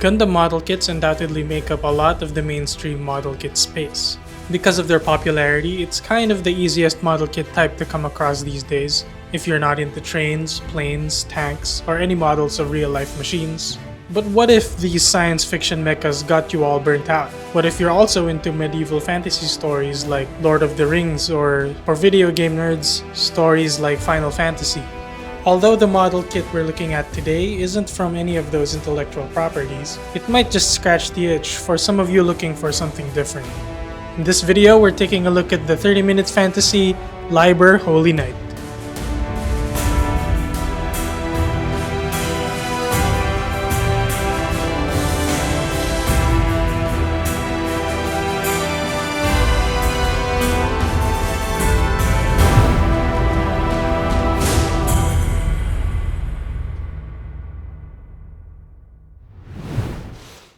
Gundam model kits undoubtedly make up a lot of the mainstream model kit space. Because of their popularity, it's kind of the easiest model kit type to come across these days, if you're not into trains, planes, tanks, or any models of real-life machines. But what if these science fiction mechas got you all burnt out? What if you're also into medieval fantasy stories like Lord of the Rings, or video game nerds, stories like Final Fantasy? Although the model kit we're looking at today isn't from any of those intellectual properties, it might just scratch the itch for some of you looking for something different. In this video, we're taking a look at the 30 Minutes Fantasy Liber Holy Knight.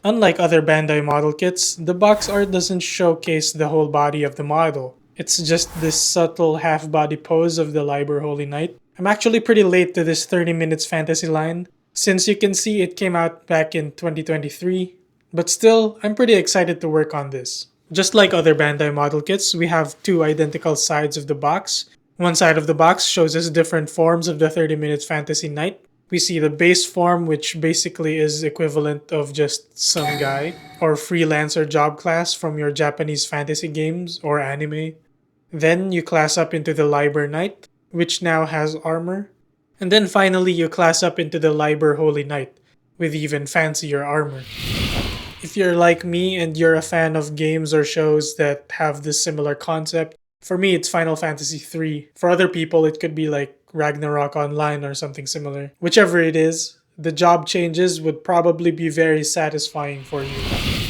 Unlike other Bandai model kits, the box art doesn't showcase the whole body of the model. It's just this subtle half-body pose of the Liber Holy Knight. I'm actually pretty late to this 30 Minutes Fantasy line, since you can see it came out back in 2023, but still, I'm pretty excited to work on this. Just like other Bandai model kits, we have two identical sides of the box. One side of the box shows us different forms of the 30 Minutes Fantasy Knight. We see the base form, which basically is equivalent of just some guy or freelancer job class from your Japanese fantasy games or anime. Then you class up into the Liber Knight, which now has armor. And then finally you class up into the Liber Holy Knight, with even fancier armor. If you're like me and you're a fan of games or shows that have this similar concept, for me it's Final Fantasy III. For other people it could be like Ragnarok Online or something similar. Whichever it is, the job changes would probably be very satisfying for you.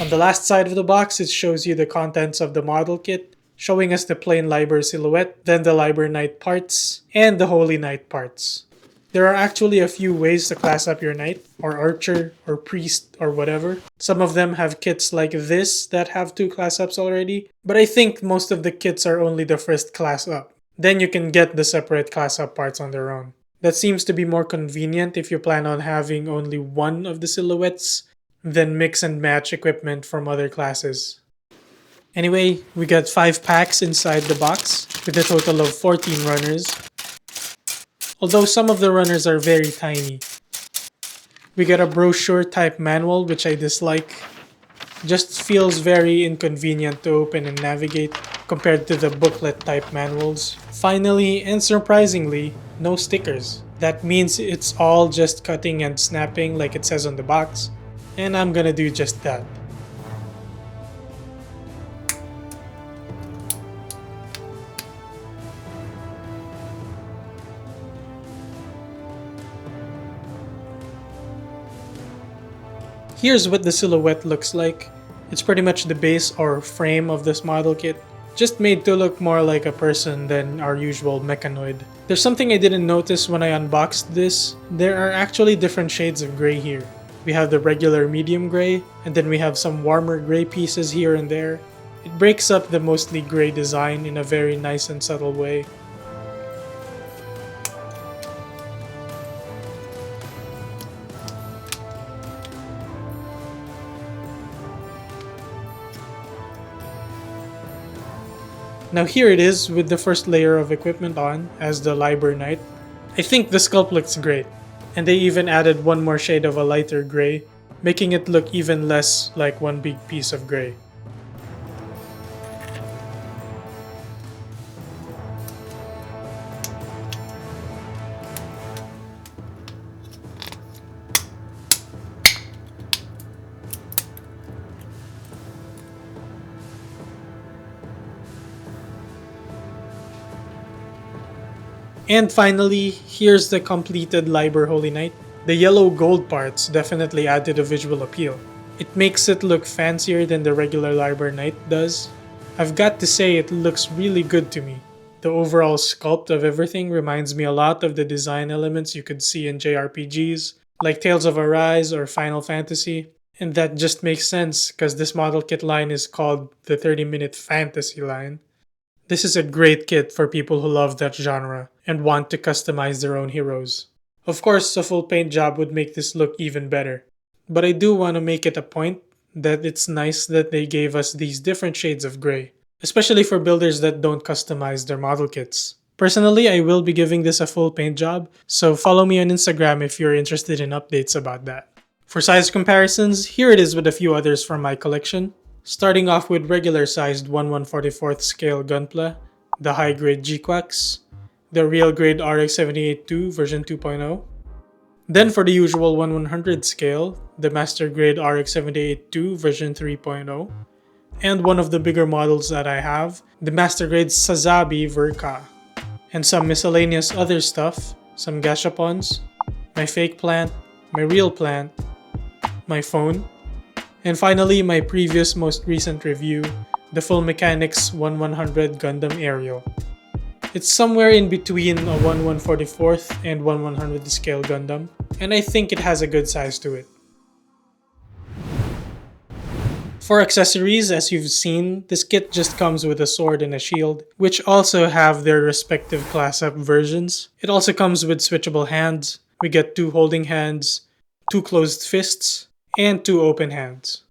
On the last side of the box, it shows you the contents of the model kit, showing us the plain Liber silhouette, then the Liber Knight parts, and the Holy Knight parts. There are actually a few ways to class up your knight, or archer, or priest, or whatever. Some of them have kits like this that have two class ups already, but I think most of the kits are only the first class up. Then you can get the separate class up parts on their own. That seems to be more convenient if you plan on having only one of the silhouettes, than mix and match equipment from other classes. Anyway, we got 5 packs inside the box, with a total of 14 runners. Although some of the runners are very tiny. We got a brochure type manual, which I dislike. Just feels very inconvenient to open and navigate compared to the booklet type manuals. Finally, and surprisingly, no stickers. That means it's all just cutting and snapping like it says on the box, and I'm gonna do just that. Here's what the silhouette looks like. It's pretty much the base or frame of this model kit, just made to look more like a person than our usual mechanoid. There's something I didn't notice when I unboxed this. There are actually different shades of gray here. We have the regular medium gray, and then we have some warmer gray pieces here and there. It breaks up the mostly gray design in a very nice and subtle way. Now here it is with the first layer of equipment on as the Liber Knight. I think the sculpt looks great, and they even added one more shade of a lighter gray, making it look even less like one big piece of gray. And finally, here's the completed Liber Holy Knight. The yellow gold parts definitely add to the visual appeal. It makes it look fancier than the regular Liber Knight does. I've got to say it looks really good to me. The overall sculpt of everything reminds me a lot of the design elements you could see in JRPGs, like Tales of Arise or Final Fantasy. And that just makes sense because this model kit line is called the 30-minute fantasy line. This is a great kit for people who love that genre and want to customize their own heroes. Of course, a full paint job would make this look even better. but I do want to make it a point that it's nice that they gave us these different shades of gray, especially for builders that don't customize their model kits. Personally, I will be giving this a full paint job, so follow me on Instagram if you're interested in updates about that. For size comparisons, here it is with a few others from my collection. Starting off with regular sized 1/144th scale Gunpla, the high grade G-Quax, the real grade RX-78-2 version 2.0. Then for the usual 1/100 scale, the master grade RX-78-2 version 3.0. And one of the bigger models that I have, the master grade Sazabi Verka. And some miscellaneous other stuff, some gashapons, my fake plant, my real plant, my phone, and finally my previous most recent review, the Full Mechanics 1/100 Gundam Aerial. It's somewhere in between a 1/144th and 1/100th scale Gundam, and I think it has a good size to it. For accessories, as you've seen, this kit just comes with a sword and a shield, which also have their respective class-up versions. It also comes with switchable hands. We get 2 holding hands, 2 closed fists, and 2 open hands.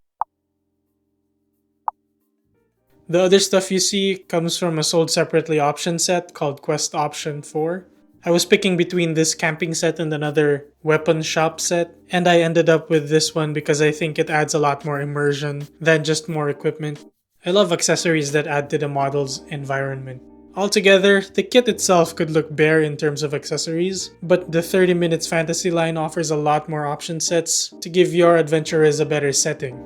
The other stuff you see comes from a sold separately option set called Quest Option 4. I was picking between this camping set and another weapon shop set, and I ended up with this one because I think it adds a lot more immersion than just more equipment. I love accessories that add to the model's environment. Altogether, the kit itself could look bare in terms of accessories, but the 30 Minutes Fantasy line offers a lot more option sets to give your adventurers a better setting.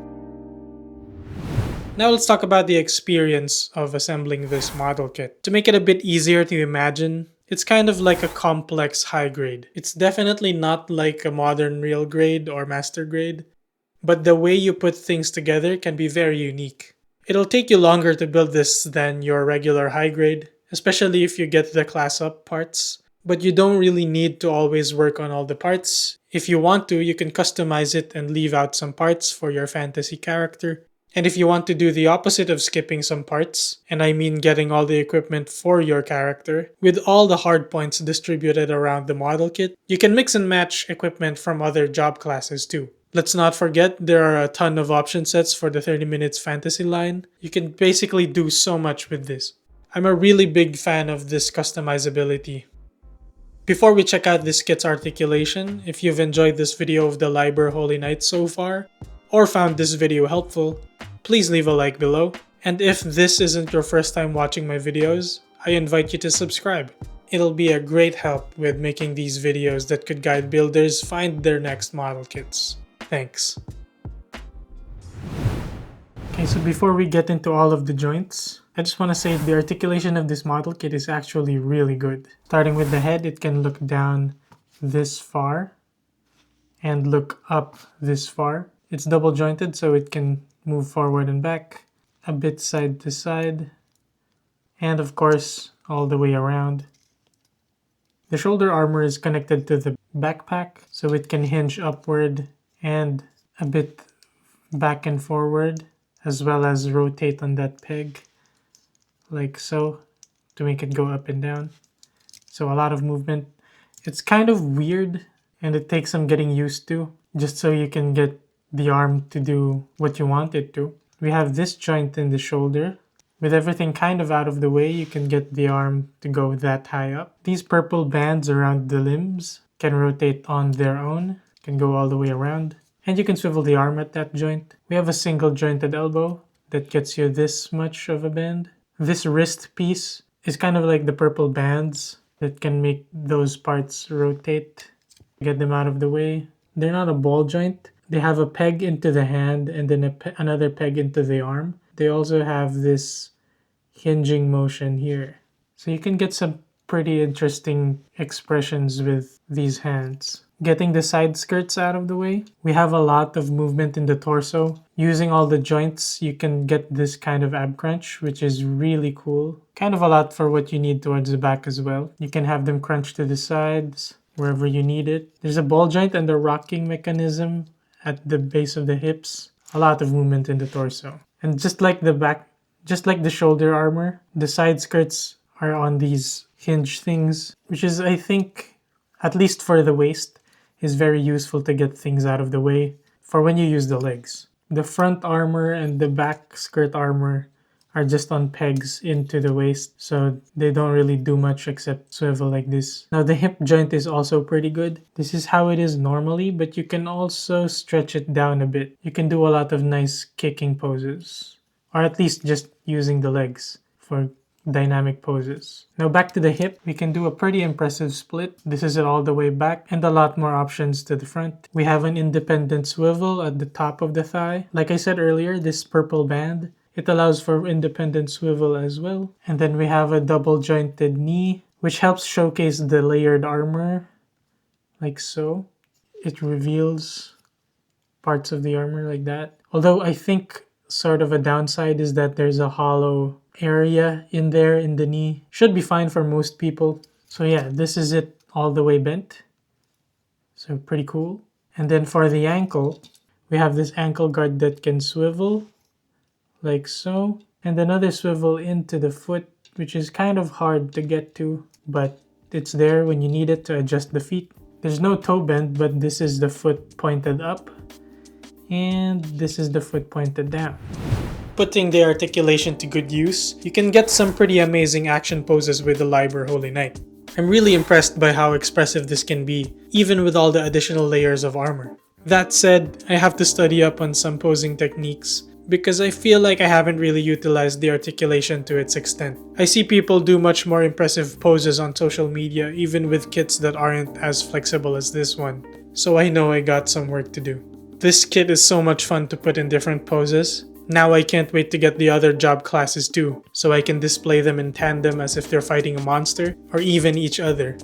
Now let's talk about the experience of assembling this model kit. To make it a bit easier to imagine, it's kind of like a complex high grade. It's definitely not like a modern real grade or master grade, but the way you put things together can be very unique. It'll take you longer to build this than your regular high grade, especially if you get the class up parts, but you don't really need to always work on all the parts. If you want to, you can customize it and leave out some parts for your fantasy character. And if you want to do the opposite of skipping some parts, and I mean getting all the equipment for your character, with all the hard points distributed around the model kit, you can mix and match equipment from other job classes too. Let's not forget there are a ton of option sets for the 30 Minutes Fantasy line. You can basically do so much with this. I'm a really big fan of this customizability. Before we check out this kit's articulation, if you've enjoyed this video of the Liber Holy Knight so far, or found this video helpful, please leave a like below. And if this isn't your first time watching my videos, I invite you to subscribe. It'll be a great help with making these videos that could guide builders find their next model kits. Thanks. Okay, so before we get into all of the joints, I just want to say the articulation of this model kit is actually really good. Starting with the head, it can look down this far and look up this far. It's double jointed so it can move forward and back, a bit side to side, and of course all the way around. The shoulder armor is connected to the backpack so it can hinge upward and a bit back and forward, as well as rotate on that peg like so to make it go up and down. So a lot of movement. It's kind of weird and it takes some getting used to, just so you can get the arm to do what you want it to. We have this joint in the shoulder. With everything kind of out of the way, you can get the arm to go that high up. These purple bands around the limbs can rotate on their own, can go all the way around. And you can swivel the arm at that joint. We have a single jointed elbow that gets you this much of a bend. This wrist piece is kind of like the purple bands that can make those parts rotate. Get them out of the way. They're not a ball joint. They have a peg into the hand and then another peg into the arm. They also have this hinging motion here. So you can get some pretty interesting expressions with these hands. Getting the side skirts out of the way, we have a lot of movement in the torso. Using all the joints, you can get this kind of ab crunch, which is really cool. Kind of a lot for what you need towards the back as well. You can have them crunch to the sides, wherever you need it. There's a ball joint and a rocking mechanism at the base of the hips. A lot of movement in the torso. And just like the shoulder armor, the side skirts are on these hinge things, which is, I think, at least for the waist, is very useful to get things out of the way. for when you use the legs. The front armor and the back skirt armor are just on pegs into the waist, so they don't really do much except swivel like this. Now the hip joint is also pretty good. This is how it is normally, but you can also stretch it down a bit. You can do a lot of nice kicking poses, or at least just using the legs for dynamic poses. Now back to the hip, we can do a pretty impressive split. This is it all the way back and a lot more options to the front. We have an independent swivel at the top of the thigh. Like I said earlier, this purple band, it allows for independent swivel as well. And then we have a double jointed knee, which helps showcase the layered armor, like so. It reveals parts of the armor like that. Although I think sort of a downside is that there's a hollow area in there in the knee. Should be fine for most people. So yeah, this is it all the way bent. So pretty cool. And then for the ankle, we have this ankle guard that can swivel like so, and another swivel into the foot, which is kind of hard to get to, but it's there when you need it to adjust the feet. There's no toe bend, but this is the foot pointed up, and this is the foot pointed down. Putting the articulation to good use, you can get some pretty amazing action poses with the Liber Holy Knight. I'm really impressed by how expressive this can be, even with all the additional layers of armor. That said, I have to study up on some posing techniques, because I feel like I haven't really utilized the articulation to its extent. I see people do much more impressive poses on social media, even with kits that aren't as flexible as this one, so I know I got some work to do. This kit is so much fun to put in different poses. Now I can't wait to get the other job classes too, so I can display them in tandem as if they're fighting a monster, or even each other.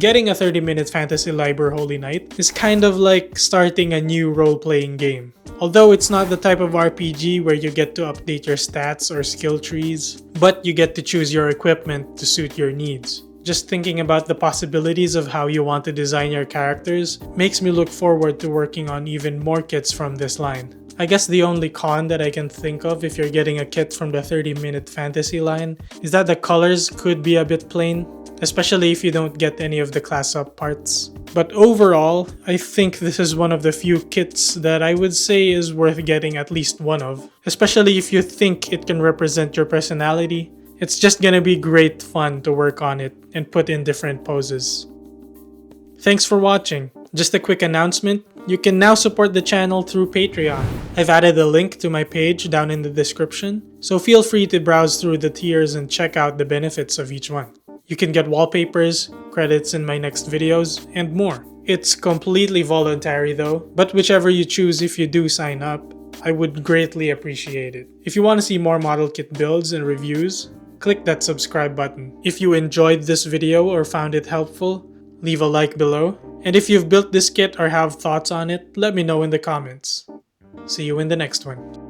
Getting a 30-minute fantasy Liber Holy Knight is kind of like starting a new role-playing game. Although it's not the type of RPG where you get to update your stats or skill trees, but you get to choose your equipment to suit your needs. Just thinking about the possibilities of how you want to design your characters makes me look forward to working on even more kits from this line. I guess the only con that I can think of if you're getting a kit from the 30-minute fantasy line is that the colors could be a bit plain, especially if you don't get any of the class up parts. But overall, I think this is one of the few kits that I would say is worth getting at least one of, especially if you think it can represent your personality. It's just gonna be great fun to work on it and put in different poses. Thanks for watching. Just a quick announcement, you can now support the channel through Patreon. I've added a link to my page down in the description, so feel free to browse through the tiers and check out the benefits of each one. You can get wallpapers, credits in my next videos, and more. It's completely voluntary though, but whichever you choose if you do sign up, I would greatly appreciate it. If you want to see more model kit builds and reviews, click that subscribe button. If you enjoyed this video or found it helpful, leave a like below. And if you've built this kit or have thoughts on it, let me know in the comments. See you in the next one.